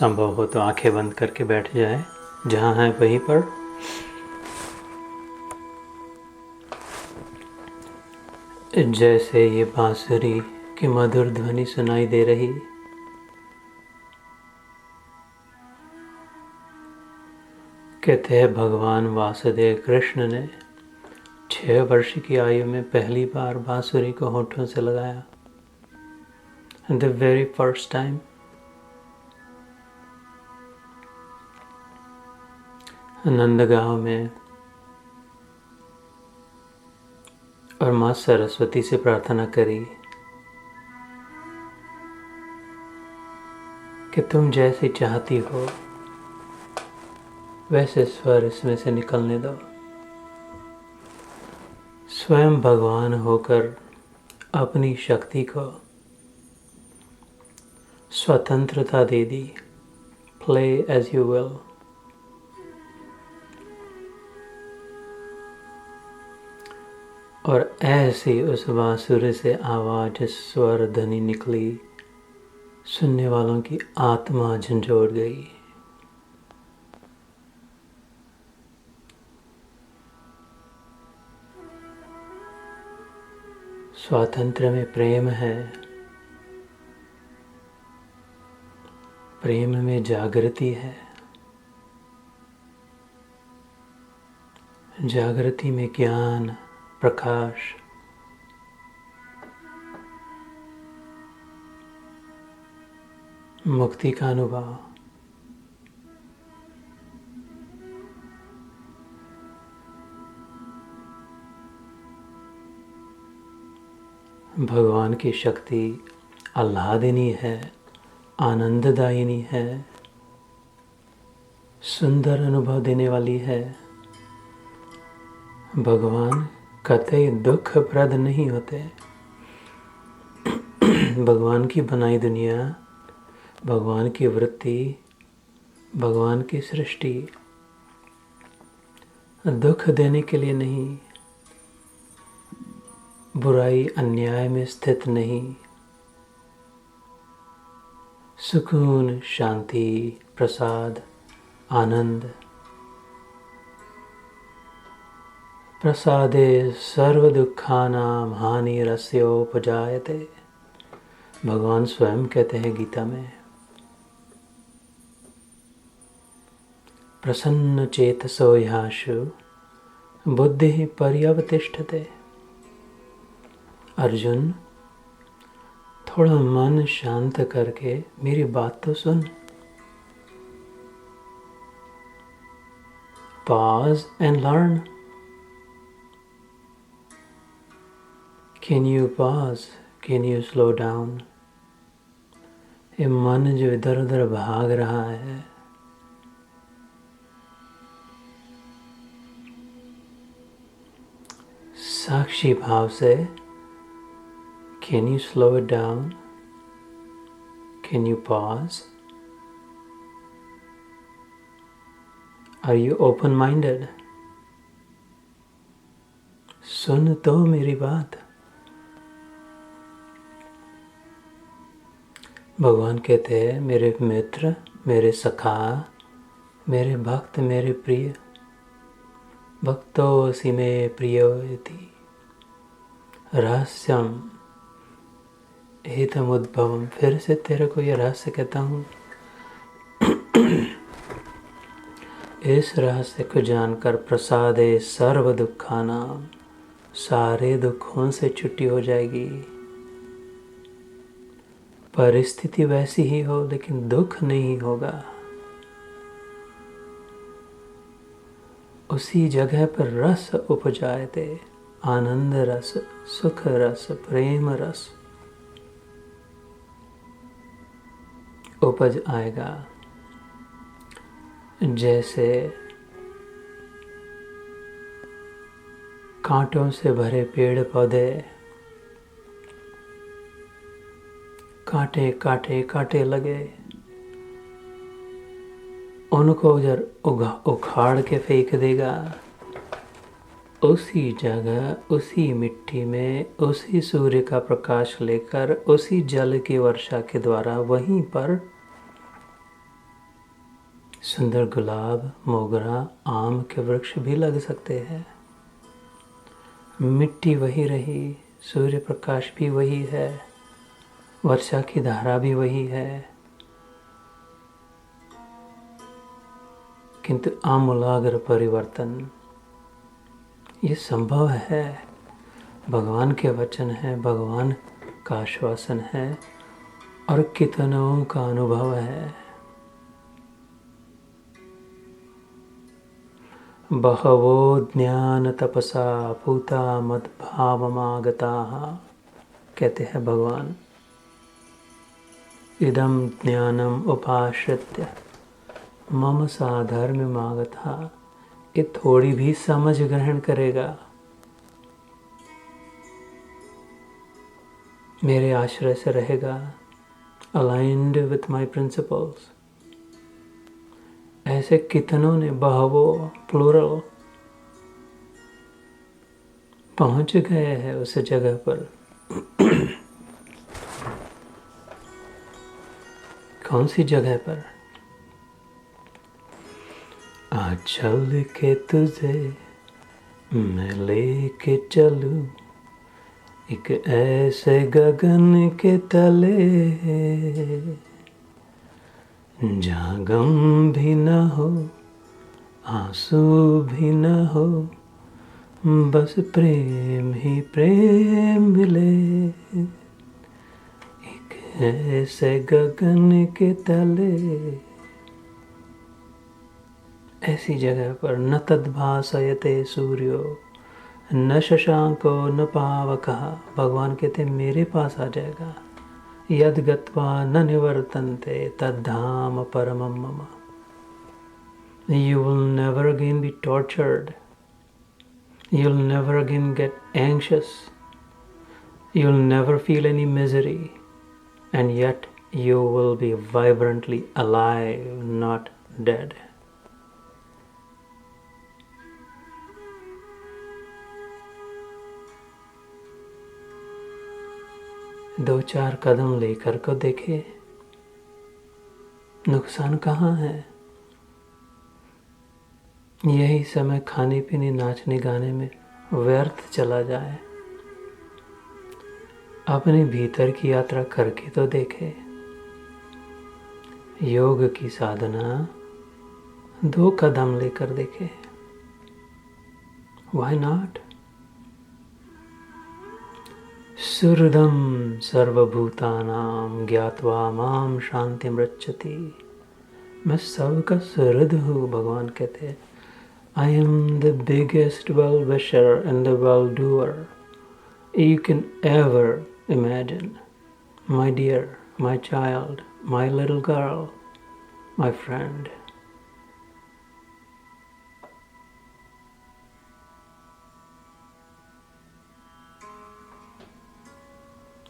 संभव हो तो आंखें बंद करके बैठ जाए, जहाँ है वहीं पर। जैसे ये बांसुरी की मधुर ध्वनि सुनाई दे रही, कहते हैं भगवान वासुदेव कृष्ण ने 6 वर्ष की आयु में पहली बार बांसुरी को होठों से लगाया। The very first time. Nandgaon में और माँ सरस्वती से प्रार्थना करी कि तुम जैसी चाहती हो वैसे स्वर इसमें से निकलने दो। स्वयं भगवान होकर अपनी शक्ति को स्वतंत्रता दे दी। Play as you will. और ऐसी उस बांसुरी से आवाज, स्वर ध्वनि निकली, सुनने वालों की आत्मा झंझोड़ गई। स्वातंत्र्य में प्रेम है, प्रेम में जागृति है, जागृति में ज्ञान, प्रकाश, मुक्ति का अनुभव। भगवान की शक्ति आह्लादिनी है, आनंददायिनी है, सुंदर अनुभव देने वाली है। भगवान कतई दुखप्रद नहीं होते। भगवान की बनाई दुनिया, भगवान की वृत्ति, भगवान की सृष्टि दुख देने के लिए नहीं, बुराई अन्याय में स्थित नहीं, सुकून, शांति, प्रसाद, आनंद। प्रसादे सर्व दुखानां हानिरस्योपजायते। भगवान स्वयं कहते हैं गीता में, प्रसन्न चेतसो ह्याशु बुद्धि पर्यवतिष्ठते। अर्जुन, थोड़ा मन शांत करके मेरी बात तो सुन। Pause and learn. Can you pause? Can you slow down? ये मन जो इधर उधर भाग रहा है, साक्षी भाव से can you slow it down? Can you pause? Are you open-minded? सुन तो मेरी बात। भगवान कहते हैं, मेरे मित्र, मेरे सखा, मेरे भक्त, मेरे प्रिय, भक्तोऽसि मे प्रियो इति रहस्यम एतमुद्भवम्। फिर से तेरे को यह रहस्य कहता हूँ। इस रहस्य को जानकर प्रसादे सर्व दुखानां, सारे दुखों से छुट्टी हो जाएगी। परिस्थिति वैसी ही हो लेकिन दुख नहीं होगा। उसी जगह पर रस उपजायते, आनंद रस, सुख रस, प्रेम रस उपज आएगा। जैसे कांटों से भरे पेड़ पौधे, कांटे कांटे कांटे लगे, उनको उधर उखाड़ के फेंक देगा। उसी जगह, उसी मिट्टी में, उसी सूर्य का प्रकाश लेकर, उसी जल की वर्षा के द्वारा वहीं पर सुंदर गुलाब, मोगरा, आम के वृक्ष भी लग सकते हैं। मिट्टी वही रही, सूर्य प्रकाश भी वही है, वर्षा की धारा भी वही है, किंतु आमूलाग्र परिवर्तन ये संभव है। भगवान के वचन है, भगवान का आश्वासन है और कितनों का अनुभव है। बहवो ज्ञान तपसा पूता मद्भावमागताः, कहते हैं भगवान। इदं ज्ञानम उपाश्रित्य मम साधर्म्यमागतः, ये थोड़ी भी समझ ग्रहण करेगा, मेरे आश्रय से रहेगा, अलाइंड विथ माई प्रिंसिपल्स। ऐसे कितनों ने, बहवो प्लूरल, पहुंच गए हैं उस जगह पर। कौन सी जगह पर? आ चल के तुझे मैं लेके चलूं एक ऐसे गगन के तले, जहाँ गम भी न हो, आंसू भी न हो, बस प्रेम ही प्रेम मिले। एक ऐसे गगन के तले, ऐसी जगह पर न तद्भासयते सूर्यो न शशांको न पावकः। भगवान कहते मेरे पास आ जाएगा। यद गत्वा न निवर्तन्ते तद्धाम परमं मम। You will never again be tortured. You'll never again get anxious. You'll never feel any misery. And yet you will be vibrantly alive, not dead. दो चार कदम लेकर को देखे, नुकसान कहाँ है? यही समय खाने पीने नाचने गाने में व्यर्थ चला जाए। अपने भीतर की यात्रा करके तो देखे। योग की साधना दो कदम लेकर देखे। Why not? सुहृदं सर्वभूतानां ज्ञात्वा माम शांति मृच्छति। मैं सबका सुहृद हूँ, भगवान कहते हैं। I am the biggest well-wisher and the well-doer you can ever imagine. My dear, my child, my little girl, my friend.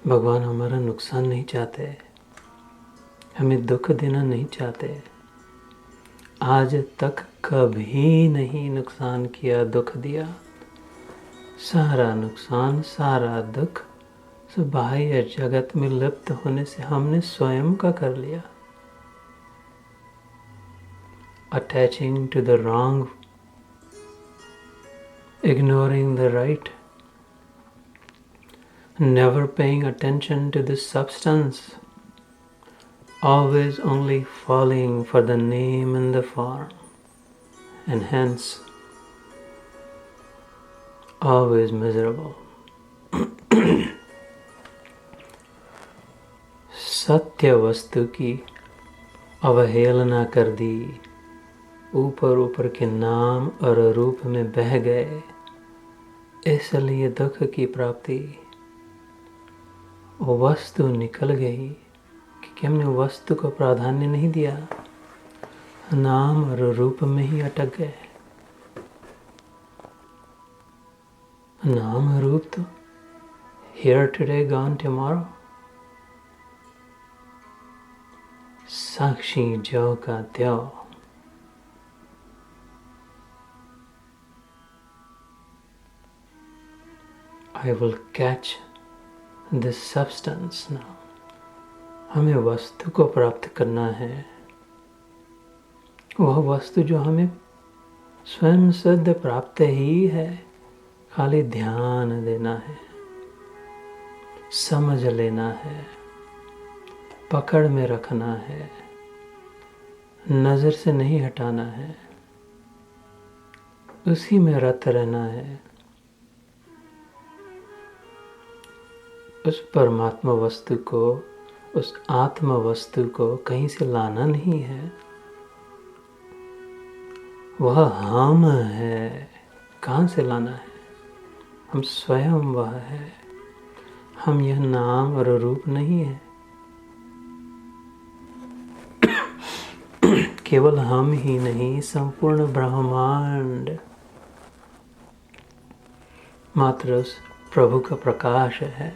भगवान हमारा नुकसान नहीं चाहते, हमें दुख देना नहीं चाहते। आज तक कभी नहीं नुकसान किया, दुख दिया। सारा नुकसान, सारा दुख सब बाह्य जगत में लिप्त होने से हमने स्वयं का कर लिया। Attaching to the wrong, ignoring the right, never paying attention to the substance, always only falling for the name and the form, and hence always miserable. सत्य वस्तु की अवहेलना कर दी, ऊपर ऊपर के नाम और रूप में बह गए, इसलिए दुख की प्राप्ति। वस्तु निकल गई कि हमने वस्तु को प्राधान्य नहीं दिया, नाम और रूप में ही अटक गए। नाम रूप तो here today, gone tomorrow। साक्षी ज्यों का त्यों। I will catch this substance now। हमें वस्तु को प्राप्त करना है, वह वस्तु जो हमें स्वयं सिद्ध प्राप्त ही है, खाली ध्यान देना है, समझ लेना है, पकड़ में रखना है, नज़र से नहीं हटाना है, उसी में रत रहना है। उस परमात्मा वस्तु को, उस आत्मा वस्तु को कहीं से लाना नहीं है, वह हम है। कहाँ से लाना है? हम स्वयं वह है। हम यह नाम और रूप नहीं है। केवल हम ही नहीं, संपूर्ण ब्रह्मांड मात्र उस प्रभु का प्रकाश है।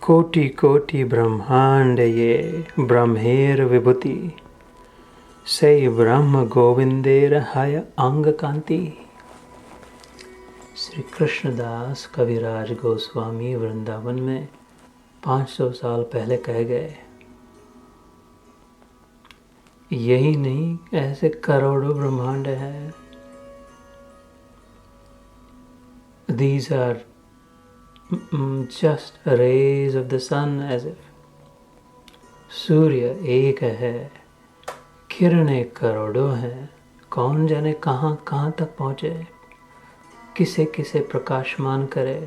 कोटि कोटि ब्रह्मांड ये ब्रह्मेर विभूति, से ब्रह्म गोविंदेर हय अंग कांति। श्री कृष्णदास कविराज गोस्वामी वृंदावन में 500 साल पहले कह गए। यही नहीं, ऐसे करोड़ों ब्रह्मांड है। These are just rays of the sun, as if सूर्य एक है, किरणें करोड़ों हैं। कौन जाने कहाँ कहाँ तक पहुँचे, किसे किसे प्रकाशमान करे,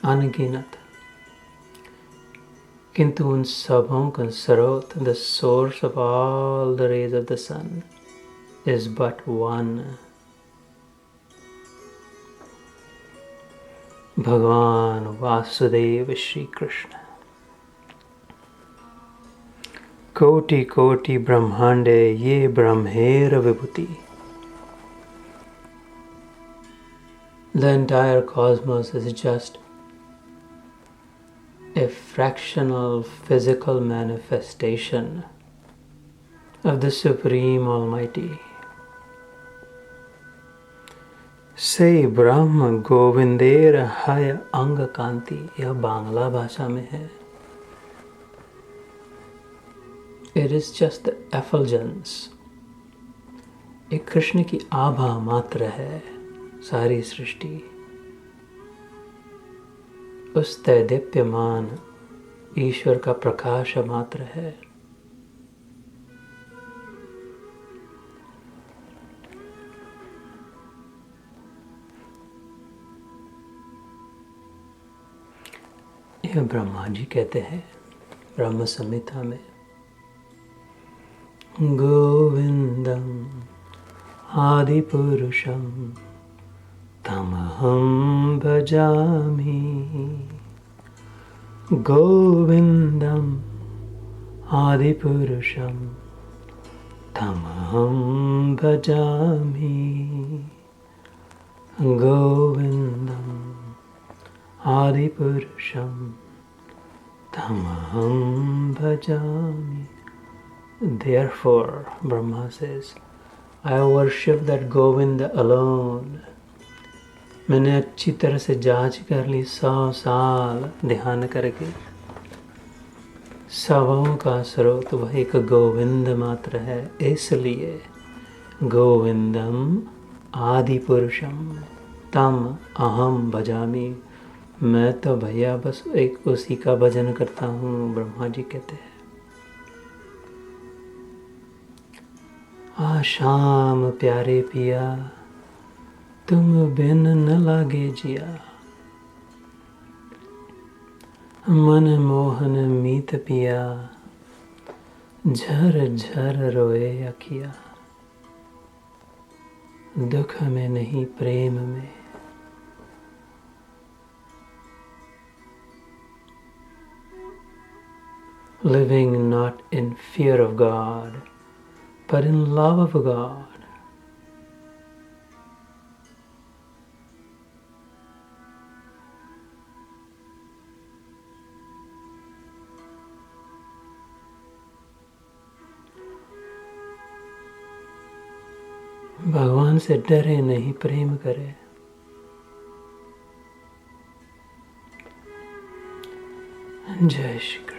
अनगिनत। किंतु उन सबों का स्रोत, the source of all the rays of the sun is but one. भगवान वासुदेव श्री कृष्ण। कोटि कोटि ब्रह्मांडे ये ब्रह्मेर विभूति। The entire cosmos is just a fractional physical manifestation of the Supreme Almighty. से ब्रह्म गोविंदेर हय अंग कांति, यह बांग्ला भाषा में है। It is just the effulgence, एक कृष्ण की आभा मात्र है सारी सृष्टि। उस दैदीप्यमान ईश्वर का प्रकाश मात्र है। यह ब्रह्मा जी कहते हैं ब्रह्म संहिता में, गोविंदम आदिपुरुषम तमहं भजामि। गोविंदम आदिपुरुषम तमहं भजामि। गोविंदम आदिपुरुषम तमहं भजामि। Therefore, Brahma says, I worship that Govinda alone. मैंने अच्छी तरह से जांच कर ली 100 साल ध्यान करके। सबों का स्रोत वह एक गोविंद मात्र है। इसलिए गोविंदम आदि पुरुषम तम अहम भजामि। मैं तो भैया बस एक उसी का भजन करता हूँ, ब्रह्मा जी कहते हैं। शाम प्यारे पिया तुम बिन न लागे जिया। मन मोहन मीत पिया झर झर रोए अखिया। दुख में नहीं प्रेम में। Living not in fear of God, but in love of God. भगवान से डरे नहीं, प्रेम करे। जय श्री कृष्ण।